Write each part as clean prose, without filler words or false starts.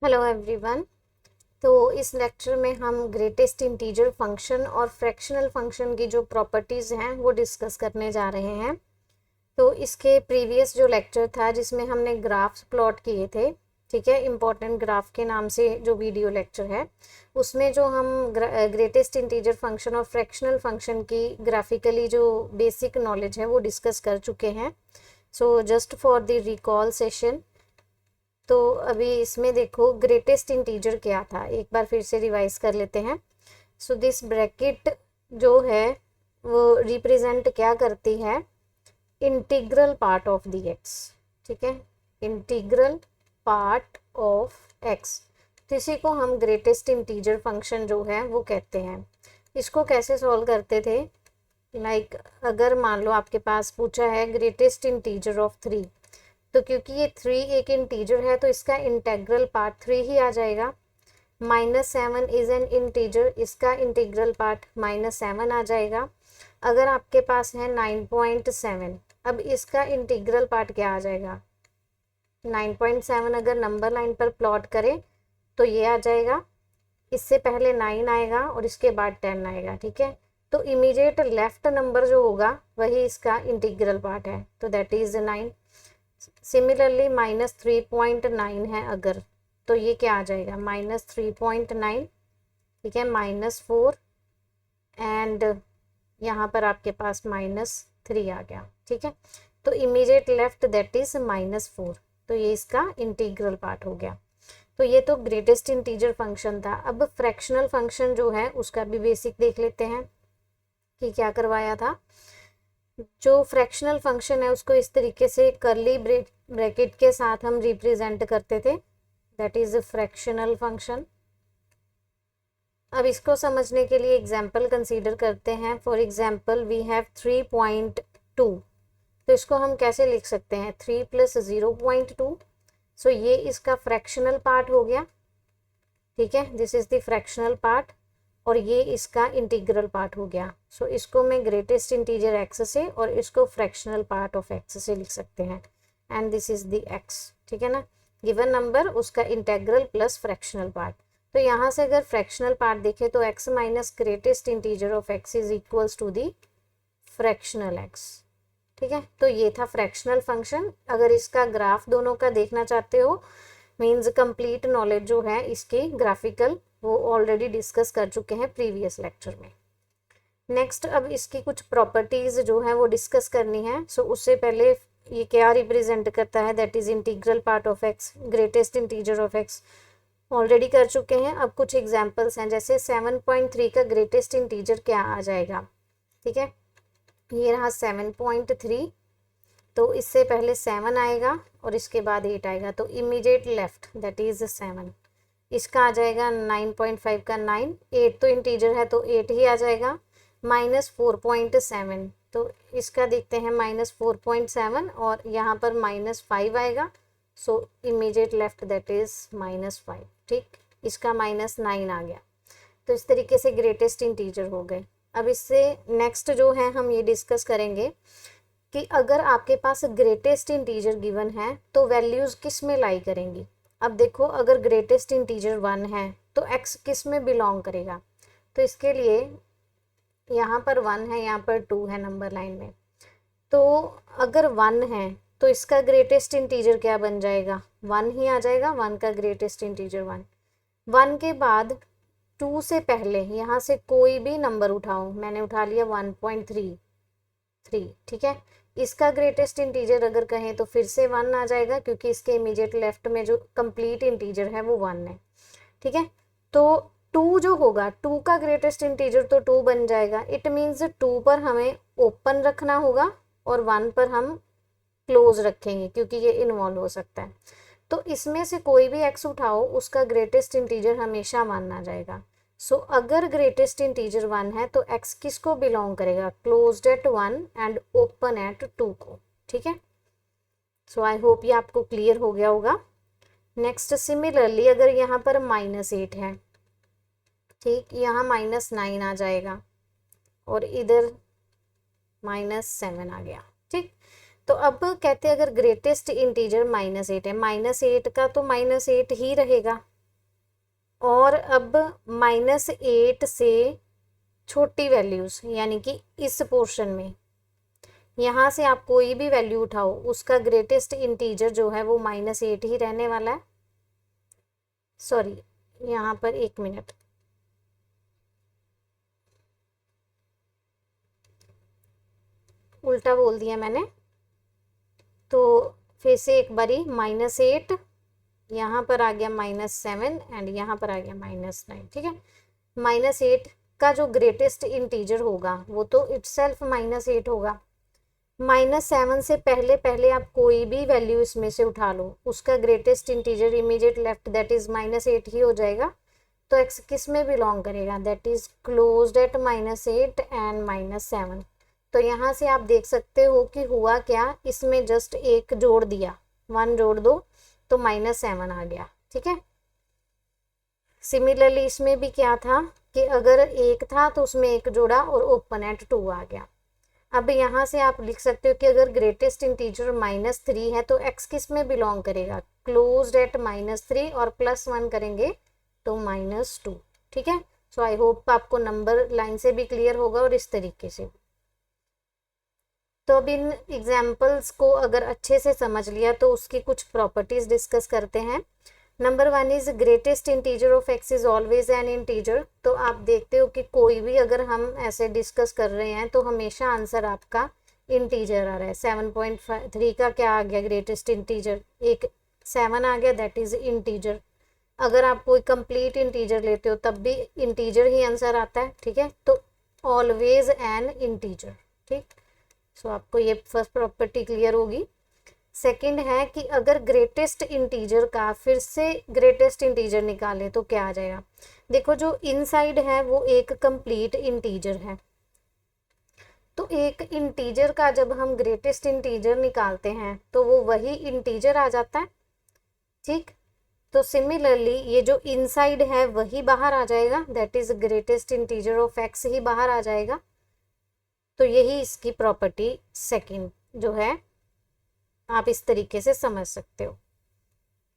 Hello everyone. तो इस lecture में हम ग्रेटेस्ट इंटीजर फंक्शन और फ्रैक्शनल फंक्शन की जो प्रॉपर्टीज़ हैं वो डिस्कस करने जा रहे हैं। तो इसके प्रीवियस जो लेक्चर था जिसमें हमने ग्राफ्स प्लॉट किए थे, ठीक है, इम्पॉर्टेंट ग्राफ के नाम से जो वीडियो लेक्चर है, उसमें जो हम ग्रेटेस्ट इंटीजर फंक्शन और फ्रैक्शनल फंक्शन की ग्राफिकली जो बेसिक नॉलेज है वो डिस्कस कर चुके हैं। So just for the recall session, तो अभी इसमें देखो ग्रेटेस्ट इंटीजर क्या था, एक बार फिर से रिवाइज कर लेते हैं। सो दिस ब्रैकेट जो है वो रिप्रेजेंट क्या करती है, integral part of the x, ठीक है, इंटीग्रल पार्ट ऑफ एक्स। तो इसी को हम ग्रेटेस्ट इंटीजर फंक्शन जो है वो कहते हैं। इसको कैसे सॉल्व करते थे, अगर मान लो आपके पास पूछा है ग्रेटेस्ट इंटीजर ऑफ 3, तो क्योंकि ये 3 एक इंटीजर है तो इसका इंटेग्रल पार्ट 3 ही आ जाएगा। -7 इज एन इंटीजर, इसका इंटीग्रल पार्ट -7 आ जाएगा। अगर आपके पास है 9.7, अब इसका इंटीग्रल पार्ट क्या आ जाएगा, 9.7 अगर नंबर लाइन पर प्लॉट करें तो ये आ जाएगा, इससे पहले 9 आएगा और इसके बाद 10 आएगा, ठीक है। तो इमीडिएट लेफ्ट नंबर जो होगा वही इसका इंटीग्रल पार्ट है, तो दैट इज 9। सिमिलरली -3.9 है अगर, तो ये क्या आ जाएगा, -3.9, ठीक है, -4 एंड यहाँ पर आपके पास -3 आ गया, ठीक है। तो इमीडिएट लेफ्ट दैट इज -4, तो ये इसका इंटीग्रल पार्ट हो गया। तो ये तो ग्रेटेस्ट इंटीजर फंक्शन था। अब फ्रैक्शनल फंक्शन जो है उसका भी बेसिक देख लेते हैं कि क्या करवाया था। जो फ्रैक्शनल फंक्शन है उसको इस तरीके से कर्ली ब्रैकेट के साथ हम रिप्रेजेंट करते थे, दैट इज फ्रैक्शनल फंक्शन। अब इसको समझने के लिए एग्जाम्पल कंसीडर करते हैं। फॉर एग्जाम्पल वी हैव 3.2, तो इसको हम कैसे लिख सकते हैं, 3 + 0.2। सो ये इसका फ्रैक्शनल पार्ट हो गया, ठीक है, this is the fractional part, और ये इसका इंटीग्रल पार्ट हो गया। सो इसको मैं ग्रेटेस्ट इंटीजर एक्स से और इसको फ्रैक्शनल पार्ट ऑफ एक्स से लिख सकते हैं, and this is the x, ठीक है ना, गिवन नंबर उसका इंटेग्रल प्लस फ्रैक्शनल पार्ट। तो यहाँ से अगर फ्रैक्शनल पार्ट देखें तो x minus greatest integer of x is equals to the fractional x, ठीक है। तो ये था फ्रैक्शनल फंक्शन। अगर इसका ग्राफ दोनों का देखना चाहते हो, मीन्स कंप्लीट नॉलेज जो है इसकी ग्राफिकल, वो ऑलरेडी डिस्कस कर चुके हैं प्रीवियस लेक्चर में। नेक्स्ट अब इसकी कुछ प्रॉपर्टीज जो है वो डिस्कस करनी है। सो उससे पहले ये क्या रिप्रेजेंट करता है, that is integral part of x, greatest integer of x, already कर चुके हैं। अब कुछ एग्जांपल्स हैं, जैसे 7.3 का ग्रेटेस्ट इंटीजर क्या आ जाएगा, ठीक है, ये रहा 7.3, तो इससे पहले 7 आएगा और इसके बाद 8 आएगा, तो इमीडिएट लेफ्ट दैट इज 7, इसका आ जाएगा 9.5 का 9, 8 तो इंटीजर है तो 8 ही आ जाएगा, -4.7, तो इसका देखते हैं -4.7 और यहाँ पर -5 आएगा, सो इमीडिएट लेफ्ट दैट इज -5, ठीक, इसका -9 आ गया। तो इस तरीके से ग्रेटेस्ट इंटीजर हो गए। अब इससे नेक्स्ट जो है हम ये डिस्कस करेंगे कि अगर आपके पास ग्रेटेस्ट इंटीजर गिवन है तो वैल्यूज़ किस में लाई करेंगी। अब देखो अगर ग्रेटेस्ट इंटीजर 1 है तो x किस में बिलोंग करेगा, तो इसके लिए यहाँ पर 1 है, यहाँ पर 2 है नंबर लाइन में, तो अगर 1 है तो इसका ग्रेटेस्ट इंटीजर क्या बन जाएगा, 1 ही आ जाएगा, 1 का ग्रेटेस्ट इंटीजर 1। 1 के बाद 2 से पहले यहाँ से कोई भी नंबर उठाओ, मैंने उठा लिया 1.3, ठीक है, इसका ग्रेटेस्ट इंटीजर अगर कहें तो फिर से 1 आ जाएगा, क्योंकि इसके इमीडिएट लेफ्ट में जो कंप्लीट इंटीजर है वो 1 है, ठीक है। तो 2 जो होगा, 2 का ग्रेटेस्ट इंटीजर तो 2 बन जाएगा। इट मीन्स 2 पर हमें ओपन रखना होगा और 1 पर हम क्लोज रखेंगे, क्योंकि ये इन्वॉल्व हो सकता है। तो इसमें से कोई भी x उठाओ, उसका ग्रेटेस्ट इंटीजर हमेशा 1 आ जाएगा। सो अगर ग्रेटेस्ट इंटीजर 1 है तो x किसको बिलोंग करेगा, closed eight 1 and open at 2 को, ठीक है। सो आई होप ये आपको क्लियर हो गया होगा। नेक्स्ट सिमिलरली अगर यहाँ पर -8 है, ठीक, यहाँ -9 आ जाएगा और इधर -7 आ गया, ठीक। तो अब कहते हैं अगर ग्रेटेस्ट इंटीजर -8 है, -8 का तो -8 ही रहेगा, और अब -8 से छोटी वैल्यूज यानी कि इस पोर्शन में यहाँ से आप कोई भी वैल्यू उठाओ उसका ग्रेटेस्ट इंटीजर जो है वो -8 ही रहने वाला है। सॉरी, यहाँ पर 1 मिनट, उल्टा बोल दिया मैंने। तो फिर से एक बारी, -8, यहाँ पर आ गया -7 एंड यहाँ पर आ गया -9। ठीक है, -8 का जो ग्रेटेस्ट इंटीजर होगा वो तो इटसेल्फ -8 होगा। -7 से पहले पहले आप कोई भी वैल्यू इसमें से उठा लो, उसका greatest integer immediate left that is -8 ही हो जाएगा। तो x किस में बिलोंग करेगा, that is closed eight -8 and -7। तो यहाँ से आप देख सकते हो कि हुआ क्या, इसमें जस्ट एक जोड़ दिया, 1 जोड़ दो तो -7 आ गया। ठीक है, सिमिलरली इसमें भी क्या था कि अगर 1 था तो उसमें एक जोड़ा और ओपन एट 2 आ गया। अब यहाँ से आप लिख सकते हो कि अगर ग्रेटेस्ट इंटीजर -3 है तो x किस में बिलोंग करेगा, क्लोज्ड एट -3 और +1 करेंगे तो -2। ठीक है, सो आई होप आपको नंबर लाइन से भी क्लियर होगा और इस तरीके से। तो अब इन एग्जाम्पल्स को अगर अच्छे से समझ लिया तो उसकी कुछ प्रॉपर्टीज डिस्कस करते हैं। Number 1 is greatest integer of x is always an integer. तो आप देखते हो कि कोई भी अगर हम ऐसे डिस्कस कर रहे हैं तो हमेशा आंसर आपका इंटीजर आ रहा है। 7.3 का क्या आ गया ग्रेटेस्ट इंटीजर, एक 7 आ गया, दैट इज इंटीजर। अगर आप कोई कंप्लीट इंटीजर लेते हो तब भी इंटीजर ही आंसर आता है। ठीक है, तो ऑलवेज एन इंटीजर। ठीक, सो आपको ये फर्स्ट प्रॉपर्टी क्लियर होगी। सेकंड है कि अगर ग्रेटेस्ट इंटीजर का फिर से ग्रेटेस्ट इंटीजर निकालें तो क्या आ जाएगा। देखो जो इनसाइड है वो एक कंप्लीट इंटीजर है, तो एक इंटीजर का जब हम ग्रेटेस्ट इंटीजर निकालते हैं तो वो वही इंटीजर आ जाता है। ठीक, तो सिमिलरली ये जो इनसाइड है वही बाहर आ जाएगा, that is greatest integer of x ही बाहर आ जाएगा। तो यही इसकी प्रॉपर्टी सेकंड जो है, आप इस तरीके से समझ सकते हो।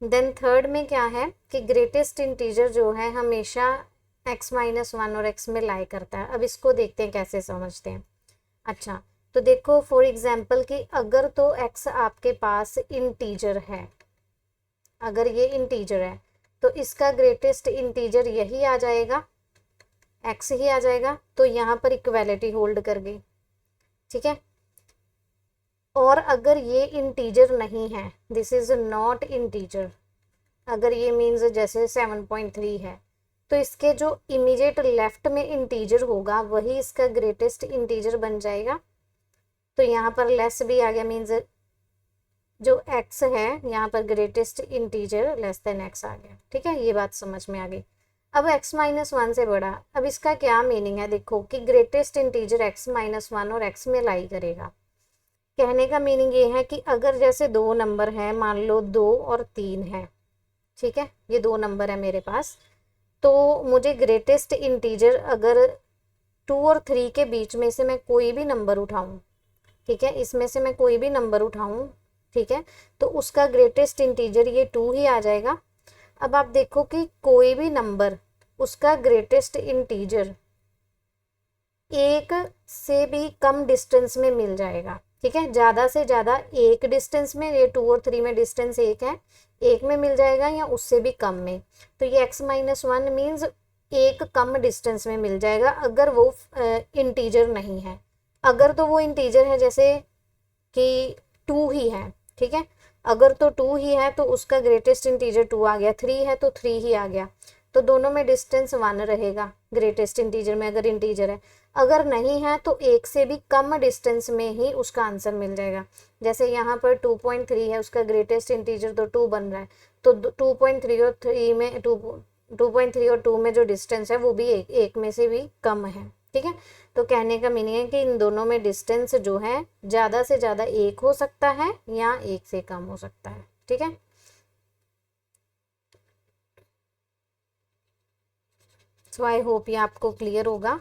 देन थर्ड में क्या है कि ग्रेटेस्ट इंटीजर जो है हमेशा x-1 और x में लाई करता है। अब इसको देखते हैं कैसे समझते हैं। अच्छा, तो देखो फॉर एग्जाम्पल कि अगर तो x आपके पास इंटीजर है, अगर ये इंटीजर है तो इसका ग्रेटेस्ट इंटीजर यही आ जाएगा, x ही आ जाएगा। तो यहाँ पर इक्वालिटी होल्ड कर गई। ठीक है, और अगर ये इंटीजर नहीं है, दिस इज नॉट इंटीजर, अगर ये मीन्स जैसे 7.3 है तो इसके जो इमीडिएट लेफ्ट में इंटीजर होगा वही इसका ग्रेटेस्ट इंटीजर बन जाएगा। तो यहाँ पर लेस भी आ गया, मीन्स जो x है यहाँ पर greatest integer less than x आ गया। ठीक है, ये बात समझ में आ गई। अब x-1 से बड़ा, अब इसका क्या मीनिंग है, देखो कि ग्रेटेस्ट इंटीजर x-1 और x में लाई करेगा। कहने का मीनिंग ये है कि अगर जैसे दो नंबर हैं, मान लो 2 और 3 है, ठीक है, ये 2 नंबर है मेरे पास, तो मुझे ग्रेटेस्ट इंटीजर अगर 2 और 3 के बीच में से मैं कोई भी नंबर उठाऊं, ठीक है, इसमें से मैं कोई भी नंबर उठाऊं, ठीक है, तो उसका ग्रेटेस्ट इंटीजर ये 2 ही आ जाएगा। अब आप देखो कि कोई भी नंबर उसका ग्रेटेस्ट इंटीजर 1 से भी कम डिस्टेंस में मिल जाएगा। ठीक है, ज़्यादा से ज़्यादा 1 डिस्टेंस में, ये 2 और 3 में डिस्टेंस 1 है, 1 में मिल जाएगा या उससे भी कम में। तो ये x-1 मीन्स 1 कम डिस्टेंस में मिल जाएगा अगर वो इंटीजर नहीं है। अगर तो वो इंटीजर है जैसे कि 2 ही है, ठीक है, अगर तो 2 ही है तो उसका ग्रेटेस्ट इंटीजर 2 आ गया, 3 है तो 3 ही आ गया, तो दोनों में डिस्टेंस 1 रहेगा ग्रेटेस्ट इंटीजर में अगर इंटीजर है। अगर नहीं है तो 1 से भी कम डिस्टेंस में ही उसका आंसर मिल जाएगा। जैसे यहाँ पर 2.3 है, उसका ग्रेटेस्ट इंटीजर तो 2 बन रहा है, तो 2.3 और 3 में 2.3 और 2 में जो डिस्टेंस है वो भी एक में से भी कम है। ठीक है, तो कहने का मीनिंग है कि इन दोनों में डिस्टेंस जो है ज़्यादा से ज़्यादा 1 हो सकता है या 1 से कम हो सकता है। ठीक है, सो आई होप ये आपको क्लियर होगा।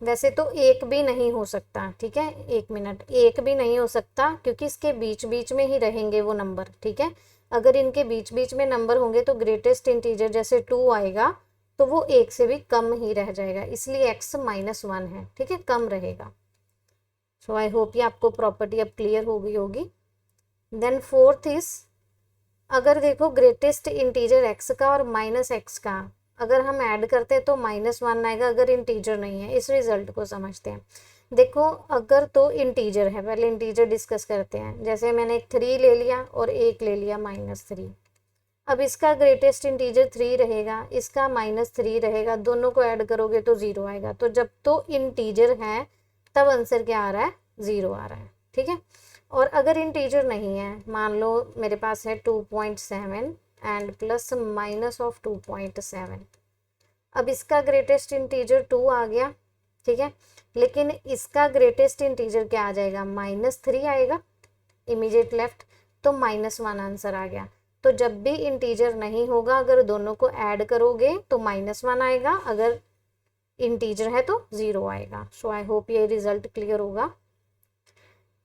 वैसे तो एक भी नहीं हो सकता, ठीक है, एक मिनट, एक भी नहीं हो सकता क्योंकि इसके बीच बीच में ही रहेंगे वो नंबर, ठीक है। अगर इनके बीच बीच में नंबर होंगे तो ग्रेटेस्ट इंटीजर जैसे 2 आएगा तो वो एक से भी कम ही रह जाएगा, इसलिए x -1 है, ठीक है, कम रहेगा। सो आई होप ये आपको प्रॉपर्टी अब क्लियर हो गई होगी। देन फोर्थ इज, अगर देखो ग्रेटेस्ट इंटीजर x का और -x का अगर हम ऐड करते हैं तो -1 आएगा अगर इंटीजर नहीं है। इस रिजल्ट को समझते हैं। देखो अगर तो इंटीजर है, पहले इंटीजर डिस्कस करते हैं। जैसे मैंने 3 ले लिया और 1 ले लिया -3। अब इसका ग्रेटेस्ट इंटीजर 3 रहेगा, इसका -3 रहेगा, दोनों को ऐड करोगे तो 0 आएगा। तो जब तो इंटीजर है तब आंसर क्या आ रहा है, 0 आ रहा है, ठीक है। और अगर इंटीजर नहीं है, मान लो मेरे पास है 2.7 एंड प्लस माइनस ऑफ 2.7। अब इसका ग्रेटेस्ट इंटीजर 2 आ गया, ठीक है, लेकिन इसका ग्रेटेस्ट इंटीजर क्या आ जाएगा, -3 आएगा, इमीडिएट लेफ्ट, तो -1 आंसर आ गया। तो जब भी इंटीजर नहीं होगा, अगर दोनों को ऐड करोगे तो -1 आएगा, अगर इंटीजर है तो 0 आएगा। सो आई होप ये रिजल्ट क्लियर होगा।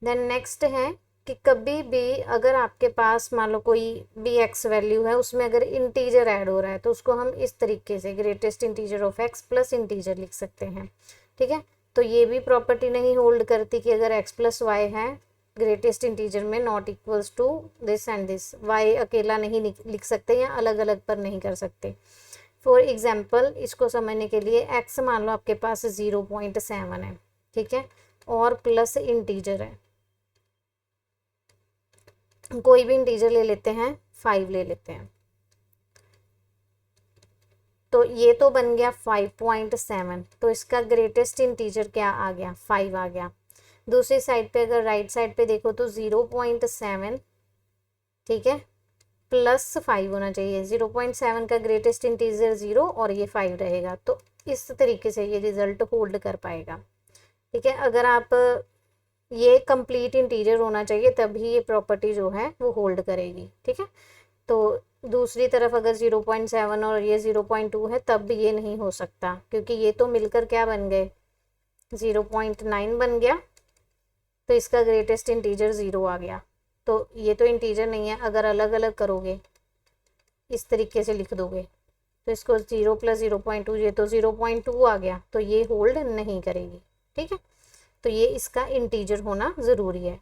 देन नेक्स्ट है कि कभी भी अगर आपके पास मान लो कोई भी x वैल्यू है, उसमें अगर इंटीजर ऐड हो रहा है तो उसको हम इस तरीके से greatest integer of x plus integer लिख सकते हैं, ठीक है। तो ये भी प्रॉपर्टी नहीं होल्ड करती कि अगर x प्लस वाई है ग्रेटेस्ट इंटीजर में not equals to this and this, y अकेला नहीं लिख सकते या अलग अलग पर नहीं कर सकते। फॉर एग्जाम्पल इसको समझने के लिए x मान लो आपके पास 0.7 है, ठीक है, और प्लस इंटीजर है, कोई भी इंटीजर ले लेते हैं, 5 ले लेते हैं, तो ये तो बन गया 5.7। तो इसका ग्रेटेस्ट इंटीजर क्या आ गया, 5 आ गया। दूसरी साइड पे अगर राइट साइड पे देखो तो 0.7, ठीक है, प्लस 5 होना चाहिए। 0.7 का ग्रेटेस्ट इंटीजर 0 और ये 5 रहेगा, तो इस तरीके से ये रिजल्ट होल्ड कर पाएगा, ठीक है। अगर आप ये कंप्लीट इंटीजर होना चाहिए तभी ये प्रॉपर्टी जो है वो होल्ड करेगी, ठीक है। तो दूसरी तरफ अगर 0.7 और ये 0.2 है तब भी ये नहीं हो सकता, क्योंकि ये तो मिलकर क्या बन गए, 0.9 बन गया, तो इसका ग्रेटेस्ट इंटीजर 0 आ गया। तो ये तो इंटीजर नहीं है, अगर अलग अलग करोगे इस तरीके से लिख दोगे तो इसको 0 + 0.2, ये तो 0.2 आ गया, तो ये होल्ड नहीं करेगी, ठीक है। तो ये इसका इंटीजर होना ज़रूरी है।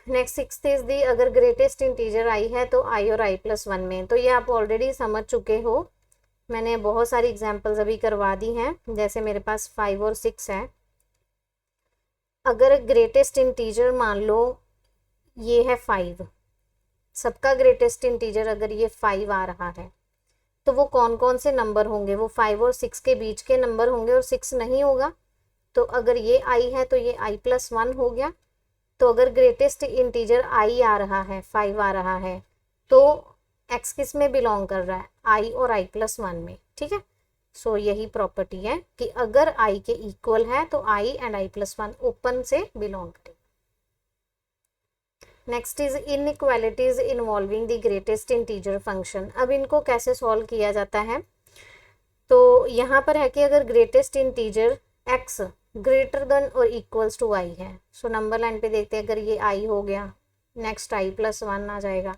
नेक्स्ट सिक्स्थ इज दी, अगर ग्रेटेस्ट इंटीजर आई है तो i और i+1 में, तो ये आप ऑलरेडी समझ चुके हो, मैंने बहुत सारी एग्जांपल्स अभी करवा दी हैं। जैसे मेरे पास 5 और 6 है, अगर ग्रेटेस्ट इंटीजर मान लो ये है 5, सबका ग्रेटेस्ट इंटीजर अगर ये 5 आ रहा है तो वो कौन कौन से नंबर होंगे, वो 5 और 6 के बीच के नंबर होंगे और 6 नहीं होगा। तो अगर ये i है तो ये i+1 हो गया। तो अगर ग्रेटेस्ट इंटीजर i आ रहा है, 5 आ रहा है, तो x किस में बिलोंग कर रहा है, i और i+1 में, ठीक है। सो यही प्रॉपर्टी है कि अगर i के इक्वल है तो i एंड i+1 ओपन से बिलोंग करेगा। Next is inequalities involving the greatest integer function. अब इनको कैसे सॉल्व किया जाता है, तो यहाँ पर है कि अगर greatest integer x greater than और इक्वल्स टू i है, सो नंबर लाइन पे देखते हैं, अगर ये i हो गया, नेक्स्ट i+1 आ जाएगा,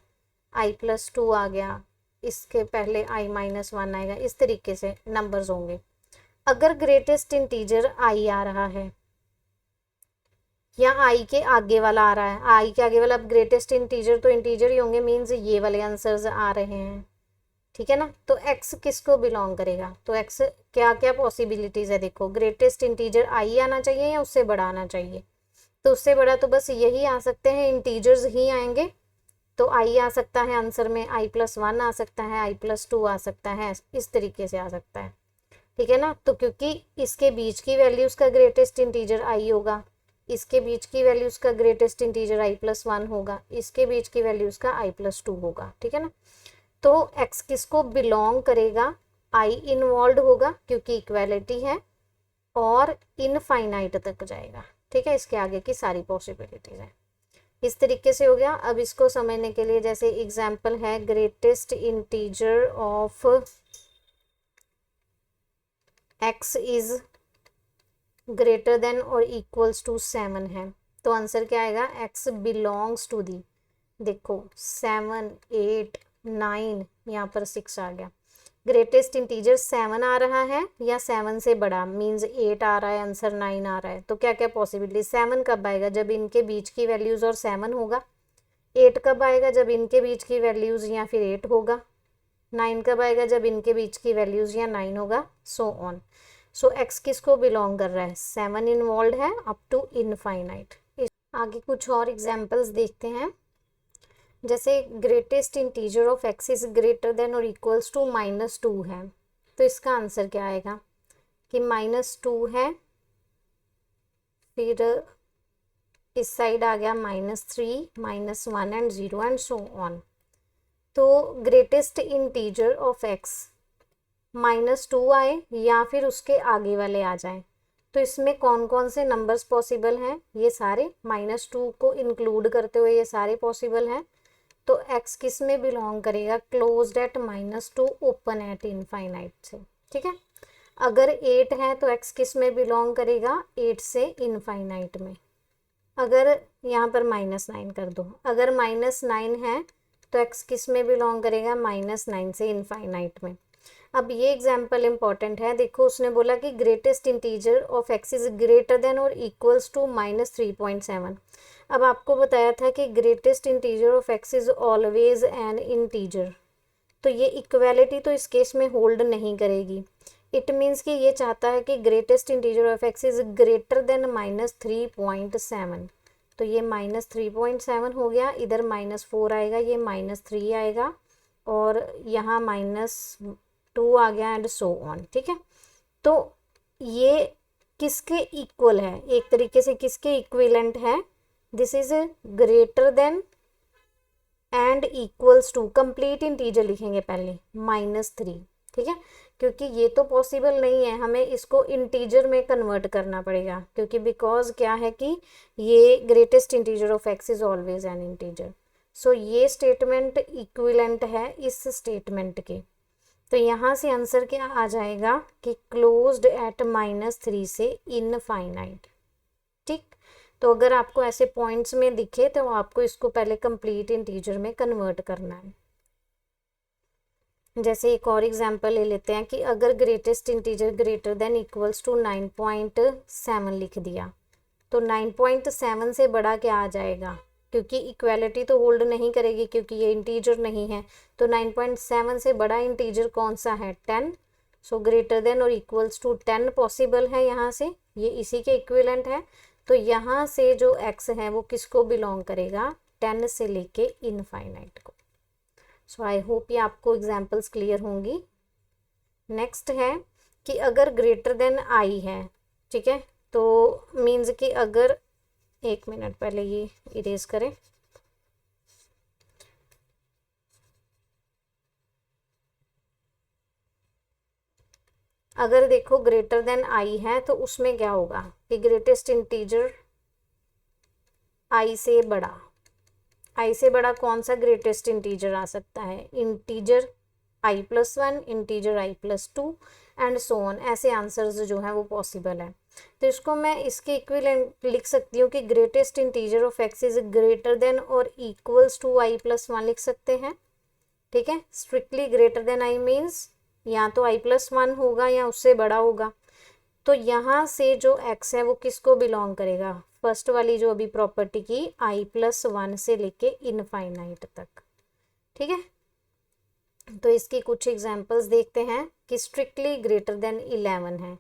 i+2 आ गया, इसके पहले i-1 आएगा, इस तरीके से नंबर्स होंगे। अगर ग्रेटेस्ट इंटीजर i आ रहा है या i के आगे वाला आ रहा है, i के आगे वाला, अब ग्रेटेस्ट इंटीजर तो इंटीजर ही होंगे, मीन्स ये वाले आंसर्स आ रहे हैं, ठीक है ना। तो x किसको बिलोंग करेगा, तो x क्या क्या पॉसिबिलिटीज़ है, देखो ग्रेटेस्ट इंटीजर i आना चाहिए या उससे बड़ा आना चाहिए, तो उससे बड़ा तो बस यही आ सकते हैं, इंटीजर्स ही आएंगे। तो i आ सकता है आंसर में, i+1 आ सकता है, i+2 आ सकता है, इस तरीके से आ सकता है, ठीक है ना। तो क्योंकि इसके बीच की वैल्यूज़ का ग्रेटेस्ट इंटीजर i होगा, इसके बीच की वैल्यूज़ का ग्रेटेस्ट इंटीजर i+1 होगा, इसके बीच की वैल्यूज़ का i+2 होगा, ठीक है ना। तो x किसको बिलोंग करेगा, i इन्वॉल्व होगा क्योंकि इक्वालिटी है, और इनफाइनाइट तक जाएगा, ठीक है। इसके आगे की सारी पॉसिबिलिटीज है, इस तरीके से हो गया। अब इसको समझने के लिए जैसे एग्जाम्पल है, greatest integer of x is greater than और इक्वल्स टू 7 है, तो आंसर क्या आएगा, x बिलोंग्स टू दी, देखो 7 8 9, यहाँ पर 6 आ गया। ग्रेटेस्ट इंटीजर 7 आ रहा है या 7 से बड़ा, मीन्स 8 आ रहा है, आंसर 9 आ रहा है, तो क्या क्या पॉसिबिलिटी, 7 कब आएगा, जब इनके बीच की वैल्यूज और 7 होगा। 8 कब आएगा, जब इनके बीच की वैल्यूज या फिर 8 होगा। 9 कब आएगा, जब इनके बीच की वैल्यूज या 9 होगा, सो ऑन। सो x किसको बिलोंग कर रहा है, 7 इन्वॉल्व है अप टू इनफाइनाइट। आगे कुछ और एग्जांपल्स देखते हैं, जैसे greatest integer of x is greater than और इक्वल्स टू -2 है, तो इसका आंसर क्या आएगा कि -2 है, फिर इस साइड आ गया -3 -1 एंड 0 एंड सो ऑन। तो ग्रेटेस्ट इंटीजर ऑफ x -2 आए या फिर उसके आगे वाले आ जाएं, तो इसमें कौन कौन से नंबर्स पॉसिबल हैं, ये सारे -2 को इंक्लूड करते हुए ये सारे पॉसिबल हैं। तो x किस में बिलोंग करेगा, closed eight -2 open at infinite से, ठीक है। अगर 8 है तो x किस में बिलोंग करेगा, 8 से इनफाइनाइट में। अगर यहाँ पर -9 कर दो, अगर -9 है तो x किस में बिलोंग करेगा, -9 से इनफाइनाइट में। अब ये एग्जाम्पल इंपॉर्टेंट है, देखो उसने बोला कि greatest integer of x is greater than और इक्वल्स टू -3.7। अब आपको बताया था कि greatest integer of x is always an integer, तो ये इक्वालिटी तो इस केस में होल्ड नहीं करेगी। इट मीन्स कि ये चाहता है कि greatest integer of x is greater then -3.7, तो ये -3.7 हो गया, इधर -4 आएगा, ये -3 आएगा और यहाँ -2 आ गया एंड सो ऑन, ठीक है। तो ये किसके इक्वल है, एक तरीके से किसके इक्विवेलेंट है, this is greater than and equals to, complete integer लिखेंगे पहले, -3, ठीक है, क्योंकि ये तो पॉसिबल नहीं है, हमें इसको इंटीजर में कन्वर्ट करना पड़ेगा, क्योंकि बिकॉज क्या है कि ये greatest integer of x is always an integer. So ये स्टेटमेंट इक्विवेलेंट है इस स्टेटमेंट के, तो यहाँ से आंसर क्या आ जाएगा कि क्लोज्ड एट -3 से इनफाइनाइट, ठीक। तो अगर आपको ऐसे पॉइंट्स में दिखे तो आपको इसको पहले कंप्लीट इंटीजर में कन्वर्ट करना है। जैसे एक और एग्जांपल ले लेते हैं कि अगर greatest integer greater than equals to 9.7 लिख दिया, तो 9.7 से बड़ा क्या आ जाएगा, क्योंकि इक्वालिटी तो होल्ड नहीं करेगी क्योंकि ये इंटीजर नहीं है, तो 9.7 से बड़ा इंटीजर कौन सा है, 10। सो ग्रेटर देन और इक्वल्स टू 10 पॉसिबल है, यहाँ से ये इसी के इक्विवेलेंट है, तो यहाँ से जो x है वो किसको बिलोंग करेगा, 10 से लेके इनफाइनाइट को। सो आई होप ये आपको एग्जांपल्स क्लियर होंगी। नेक्स्ट है कि अगर ग्रेटर देन i है, ठीक है, तो मीन्स कि अगर, एक मिनट पहले ये इरेज करें, अगर देखो ग्रेटर देन i है तो उसमें क्या होगा कि ग्रेटेस्ट इंटीजर i से बड़ा, i से बड़ा कौन सा ग्रेटेस्ट इंटीजर आ सकता है, integer i+1, integer i+2 and so on, ऐसे आंसर्स जो हैं वो पॉसिबल है। तो इसको मैं इसके इक्विवेलेंट लिख सकती हूँ कि greatest integer of x is greater than और इक्वल्स टू i+1 लिख सकते हैं, ठीक है। Strictly greater than i means या तो i+1 होगा या उससे बड़ा होगा, तो यहाँ से जो x है वो किसको बिलोंग करेगा, फर्स्ट वाली जो अभी प्रॉपर्टी की i+1 से लेके इनफाइनाइट तक, ठीक है। तो इसकी कुछ एग्जांपल्स देखते हैं कि स्ट्रिक्टली ग्रेटर देन 11 है,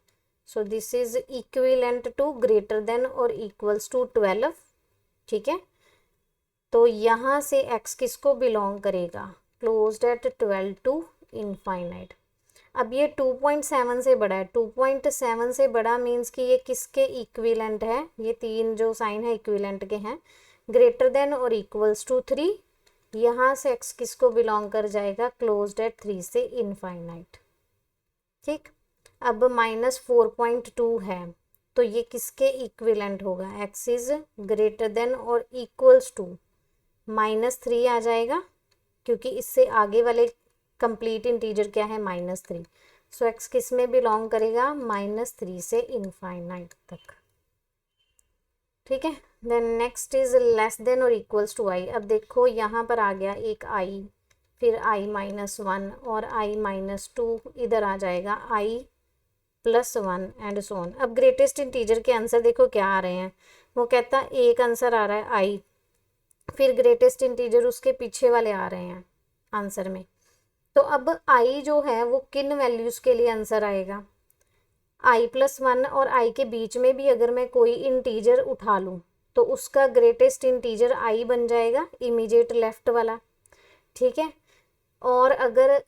so this is equivalent to greater than और इक्वल्स टू 12, ठीक है। तो यहाँ से x किसको बिलोंग करेगा, क्लोज्ड एट 12 टू इनफाइनाइट। अब ये 2.7 से बड़ा है, 2.7 से बड़ा मीन्स कि ये किसके इक्विवेलेंट है, ये तीन जो साइन है इक्विवेलेंट के हैं, ग्रेटर देन और इक्वल्स टू 3, यहाँ से x किसको बिलोंग कर जाएगा, क्लोज्ड एट 3 से इनफाइनाइट, ठीक। अब -4.2 है तो ये किसके इक्विवेलेंट होगा, x इज ग्रेटर देन और इक्वल्स टू -3 आ जाएगा, क्योंकि इससे आगे वाले कंप्लीट इंटीजर क्या है, -3, सो एक्स किस में बिलोंग करेगा, -3 से इनफाइनाइट तक। ठीक है, then next is less than और इक्वल्स टू आई। अब देखो यहाँ पर आ गया एक आई, फिर i-1 और i-2, इधर आ जाएगा i+1 एंड सो ऑन। अब ग्रेटेस्ट इंटीजर के आंसर देखो क्या आ रहे हैं, वो कहता है एक आंसर आ रहा है आई, फिर ग्रेटेस्ट इंटीजर उसके पीछे वाले आ रहे हैं आंसर में। तो अब आई जो है वो किन वैल्यूज़ के लिए आंसर आएगा, i+1 और i के बीच में भी अगर मैं कोई इंटीजर उठा लूँ तो उसका ग्रेटेस्ट इंटीजर i बन जाएगा, इमीडिएट लेफ्ट वाला। ठीक है, और अगर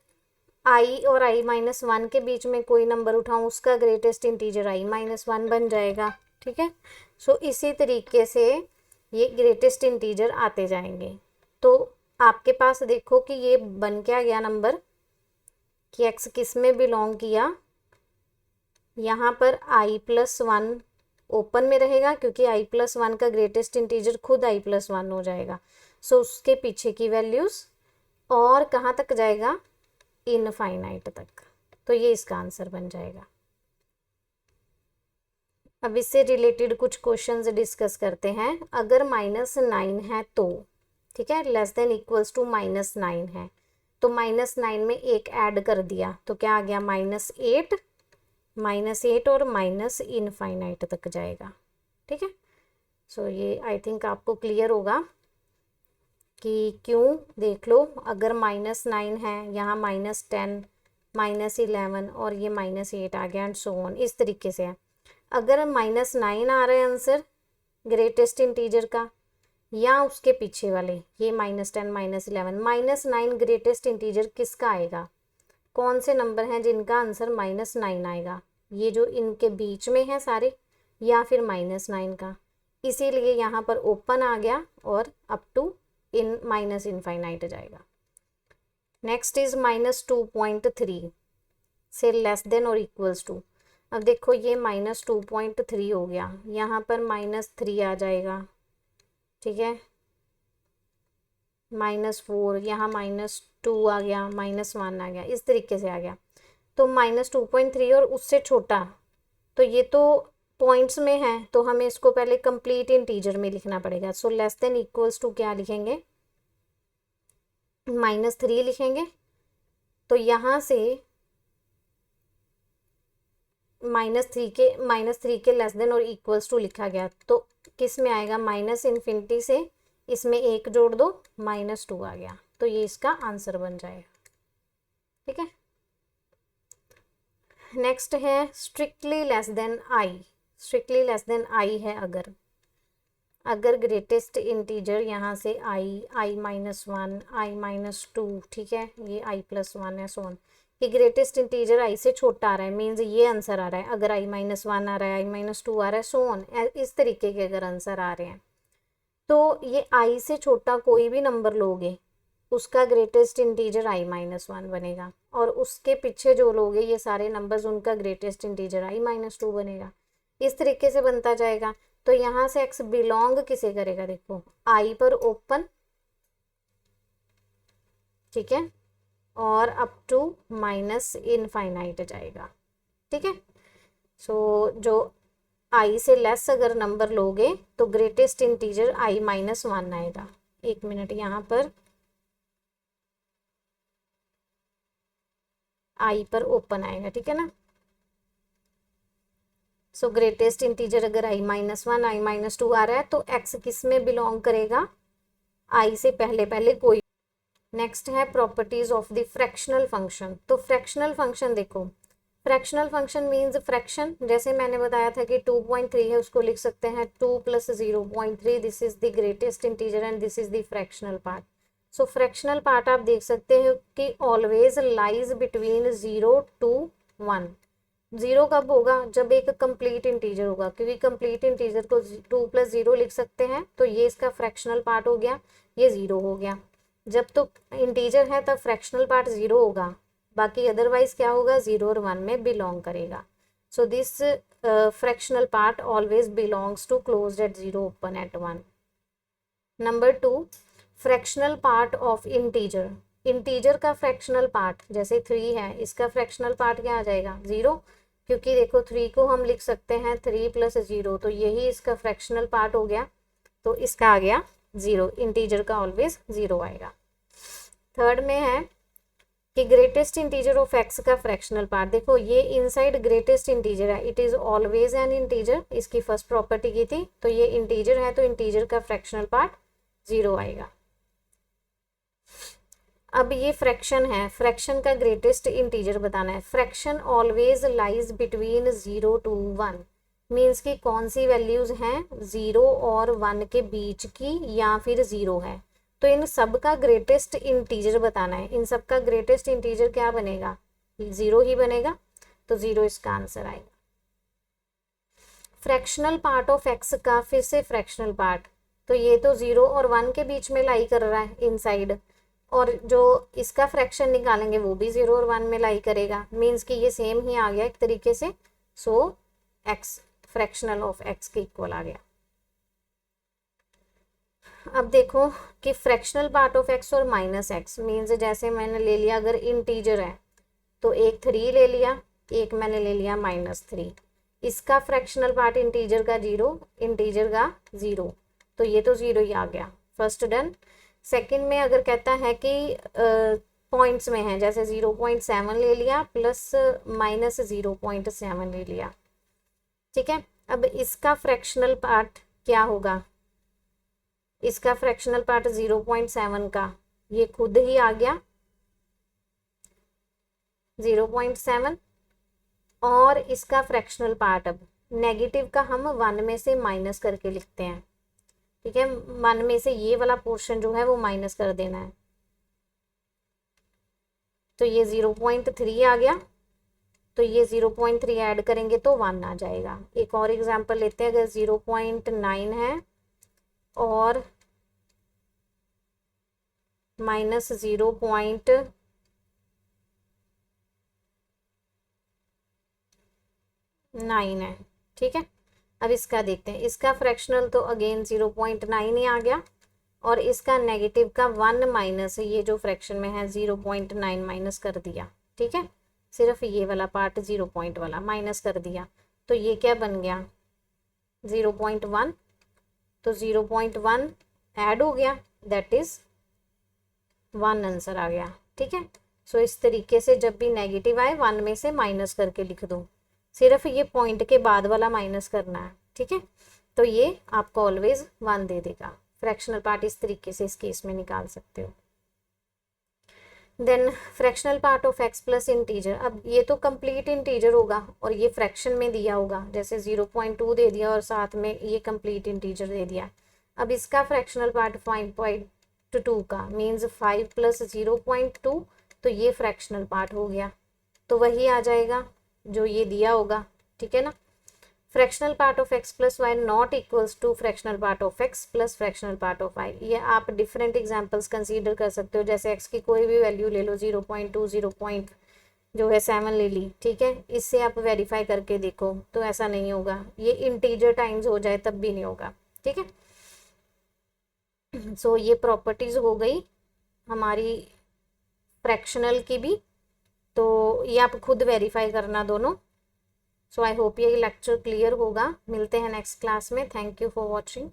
i और i-1 के बीच में कोई नंबर उठाऊँ उसका ग्रेटेस्ट इंटीजर i-1 बन जाएगा। ठीक है, सो इसी तरीके से ये ग्रेटेस्ट इंटीजर आते जाएंगे। तो आपके पास देखो कि ये बन क्या गया नंबर, कि x किस में बिलोंग किया, यहाँ पर i+1 ओपन में रहेगा क्योंकि i+1 का ग्रेटेस्ट इंटीजर खुद i+1 हो जाएगा। सो उसके पीछे की वैल्यूज़ और कहाँ तक जाएगा, इनफाइनाइट तक। तो ये इसका आंसर बन जाएगा। अब इससे रिलेटेड कुछ क्वेश्चंस डिस्कस करते हैं। अगर -9 है तो, ठीक है, लेस देन इक्वल्स टू -9 है तो -9 में एक ऐड कर दिया तो क्या आ गया, -8 और माइनस इनफाइनाइट तक जाएगा। ठीक है, सो ये आई थिंक आपको क्लियर होगा कि क्यों। देख लो, अगर -9 है, यहाँ -10, -11 और ये -8 आ गया एंड सो ऑन, इस तरीके से है। अगर -9 आ रहा है आंसर ग्रेटेस्ट इंटीजर का या उसके पीछे वाले, ये -10, -11, -9 ग्रेटेस्ट इंटीजर किसका आएगा, कौन से नंबर हैं जिनका आंसर -9 आएगा, ये जो इनके बीच में है सारे या फिर -9 का। इसीलिए यहाँ पर ओपन आ गया और अप टू माइनस इनफाइनाइट जाएगा। नेक्स्ट इज -2.3 से लेस देन और इक्वल्स टू। अब देखो ये -2.3 हो गया, यहाँ पर -3 आ जाएगा। ठीक है, -4, यहाँ -2 आ गया, -1 आ गया, इस तरीके से आ गया। तो -2.3 और उससे छोटा, तो ये तो पॉइंट्स में है तो हमें इसको पहले कंप्लीट इंटीजर में लिखना पड़ेगा। So less than equals to क्या लिखेंगे, -3 लिखेंगे। तो यहाँ से -3 के लेस देन और इक्वल्स टू लिखा गया तो किस में आएगा, -∞ से इसमें एक जोड़ दो, -2 आ गया। तो ये इसका आंसर बन जाएगा। ठीक है, नेक्स्ट है strictly less than I. Strictly less than I है अगर ग्रेटेस्ट इंटीजर यहाँ से i-1, i-2, ठीक है, ये i+1 है, सो ऑन, कि ग्रेटेस्ट इंटीजर i से छोटा आ रहा है, मीन्स ये आंसर आ रहा है। अगर i-1 आ रहा है, i-2 आ रहा है, सो ऑन, इस तरीके के अगर आंसर आ रहे हैं तो ये i से छोटा कोई भी नंबर लोगे उसका ग्रेटेस्ट इंटीजर i-1 बनेगा, और उसके पीछे जो लोगे ये सारे नंबर्स उनका ग्रेटेस्ट इंटीजर i-2 बनेगा। इस तरीके से बनता जाएगा। तो यहाँ से x बिलोंग किसे करेगा, देखो i पर ओपन, ठीक है, और अप टू माइनस इनफाइनाइट जाएगा। ठीक है, सो जो i से लेस अगर नंबर लोगे तो ग्रेटेस्ट इंटीजर i-1 आएगा। एक मिनट, यहाँ पर i पर ओपन आएगा, ठीक है ना। सो ग्रेटेस्ट इंटीजर अगर i-1, i-2 आ रहा है तो x किस में बिलोंग करेगा, i से पहले कोई। नेक्स्ट है properties of the fractional function. तो फ्रैक्शनल फंक्शन देखो, फ्रैक्शनल फंक्शन मीन्स फ्रैक्शन, जैसे मैंने बताया था कि 2.3 है, उसको लिख सकते हैं 2 + 0.3, this is the greatest integer and this is the fractional part. So fractional part आप देख सकते हैं कि ऑलवेज लाइज बिटवीन 0 to 1। 0 कब होगा, जब एक कंप्लीट इंटीजर होगा, क्योंकि कंप्लीट इंटीजर को 2 + 0 लिख सकते हैं, तो ये इसका फ्रैक्शनल पार्ट हो गया, ये 0 हो गया। जब तो इंटीजर है तब फ्रैक्शनल पार्ट 0 होगा, बाकी अदरवाइज क्या होगा, 0 और 1 में बिलोंग करेगा। So this fractional part always belongs to closed at 0, open at 1। Number 2, fractional part of integer. Integer का फ्रैक्शनल पार्ट जैसे 3 है, इसका फ्रैक्शनल पार्ट क्या आ जाएगा 0, क्योंकि देखो 3 को हम लिख सकते हैं 3 + 0, तो यही इसका फ्रैक्शनल पार्ट हो गया, तो इसका आ गया 0, इंटीजर का ऑलवेज 0 आएगा। थर्ड में है कि ग्रेटेस्ट इंटीजर ऑफ एक्स का फ्रैक्शनल पार्ट, देखो ये इनसाइड ग्रेटेस्ट इंटीजर है, it is always an integer, इसकी फर्स्ट प्रॉपर्टी की थी, तो ये इंटीजर है तो इंटीजर का फ्रैक्शनल पार्ट 0 आएगा। अब ये फ्रैक्शन है, फ्रैक्शन का ग्रेटेस्ट इंटीजर बताना है। Fraction always lies between 0 to 1, means कि कौन सी वैल्यूज हैं 0 और 1 के बीच की या फिर 0 है, तो इन सब का ग्रेटेस्ट इंटीजर बताना है। इन सब का ग्रेटेस्ट इंटीजर क्या बनेगा 0 ही बनेगा, तो 0 इसका आंसर आएगा। फ्रैक्शनल पार्ट ऑफ एक्स का फिर से फ्रैक्शनल पार्ट, तो ये तो 0 और 1 के बीच में लाई कर रहा है इनसाइड, और जो इसका फ्रैक्शन निकालेंगे वो भी 0 और 1 में लाई करेगा, मीन्स कि ये सेम ही आ गया एक तरीके से, सो एक्स फ्रैक्शनल ऑफ एक्स के इक्वल आ गया। अब देखो कि फ्रैक्शनल पार्ट ऑफ एक्स और माइनस एक्स, मीन्स जैसे मैंने ले लिया अगर इंटीजर है तो एक 3 ले लिया, एक मैंने ले लिया -3, इसका फ्रैक्शनल पार्ट इंटीजर का 0, इंटीजर का 0, तो ये तो 0 ही आ गया, फर्स्ट डन। सेकंड में अगर कहता है कि पॉइंट्स में है, जैसे 0.7 ले लिया प्लस -0.7 ले लिया, ठीक है। अब इसका फ्रैक्शनल पार्ट क्या होगा, इसका फ्रैक्शनल पार्ट 0.7 का ये खुद ही आ गया 0.7, और इसका फ्रैक्शनल पार्ट अब नेगेटिव का हम 1 में से माइनस करके लिखते हैं, ठीक है, 1 में से ये वाला पोर्शन जो है वो माइनस कर देना है, तो ये 0.3 आ गया, तो ये 0.3 ऐड करेंगे तो 1 आ जाएगा। एक और एग्जांपल लेते हैं, अगर 0.9 है और -0.9 है, ठीक है। अब इसका देखते हैं, इसका फ्रैक्शनल तो अगेन 0.9 ही आ गया, और इसका नेगेटिव का 1 माइनस ये जो फ्रैक्शन में है 0.9 माइनस कर दिया, ठीक है, सिर्फ ये वाला पार्ट 0 पॉइंट वाला माइनस कर दिया, तो ये क्या बन गया 0.1, तो 0.1 ऐड हो गया, दैट इज 1 आंसर आ गया, ठीक है। सो इस तरीके से जब भी नेगेटिव आए 1 में से माइनस करके लिख दो, सिर्फ ये पॉइंट के बाद वाला माइनस करना है, ठीक है, तो ये आपको ऑलवेज 1 दे देगा। फ्रैक्शनल पार्ट इस तरीके से इस केस में निकाल सकते हो। Then fractional part of x plus integer, अब ये तो कंप्लीट इंटीजर होगा और ये फ्रैक्शन में दिया होगा, जैसे 0.2 दे दिया और साथ में ये कंप्लीट इंटीजर दे दिया। अब इसका फ्रैक्शनल पार्ट 5.2 का मीन्स 5 + 0.2, तो ये फ्रैक्शनल पार्ट हो गया, तो वही आ जाएगा जो ये दिया होगा, ठीक है ना। Fractional part of x plus y not equals to fractional part of x plus fractional part of y, ये आप डिफरेंट एग्जांपल्स कंसीडर कर सकते हो, जैसे एक्स की कोई भी वैल्यू ले लो 0.2 0.7 ले ली, ठीक है, इससे आप वेरीफाई करके देखो, तो ऐसा नहीं होगा, ये इंटीजर टाइम्स हो जाए तब भी नहीं होगा, ठीक है। सो ये प्रॉपर्टीज हो गई हमारी फ्रैक्शनल की भी, तो ये आप खुद वेरीफाई करना दोनों। सो आई होप ये लेक्चर क्लियर होगा, मिलते हैं नेक्स्ट क्लास में, थैंक यू फॉर वॉचिंग।